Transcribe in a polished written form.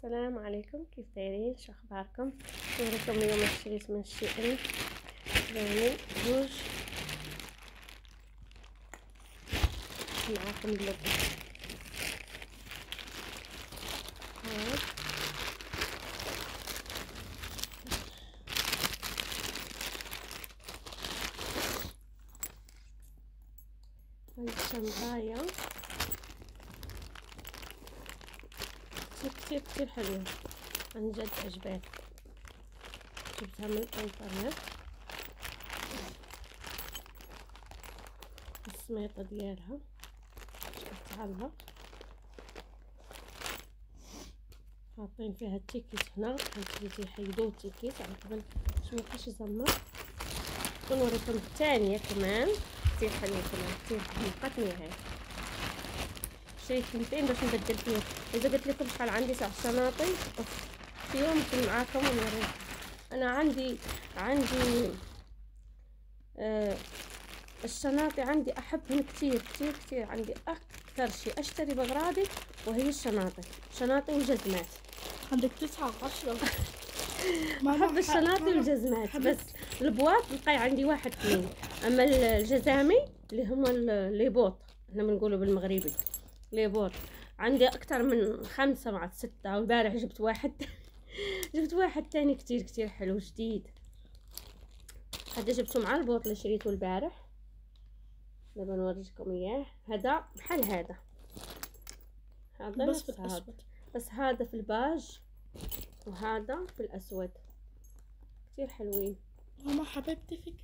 السلام عليكم، كيف دايرين؟ شو اخباركم؟ نوريكم اليوم اشتريت من الشي يعني زوج معاكم بلوك. هاي الشمعاية كتير حلوة، عن جد عجبتني. جبتها من الانترنت. السميطة ديالها شفتها، حاطين فيها التيكيت هنا، يحيدوا التيكيت على قبل شو مابقاش يزمر. ونوريكم الثانية كمان كتير حلوة، كمان كتير حمقتني. هاي شريت ثنتين باش نبدل فيهم. اذا قلت لكم شحال عندي تاع الشناطي في يوم نكون معاكم ونوريكم. انا عندي الشناطي عندي احبهم كتير. عندي اكثر شيء اشتري بغراضي وهي شناطي وجزمات. عندك 9 10. احب الشناطي والجزمات، بس البواط بقى عندي 1 2. اما الجزامي اللي هم الليبوط احنا بنقوله بالمغربي ليبوط، عندي اكثر من 5 مع 6. والبارح جبت واحد جبت واحد تاني كتير حلو جديد. هذا جبته مع البوط اللي شريته البارح. دابا نوريكم اياه. هذا بحال هذا بس في الاسود، بس هذا في الباج وهذا في الاسود. كتير حلوين. ماما حبيبتي فيك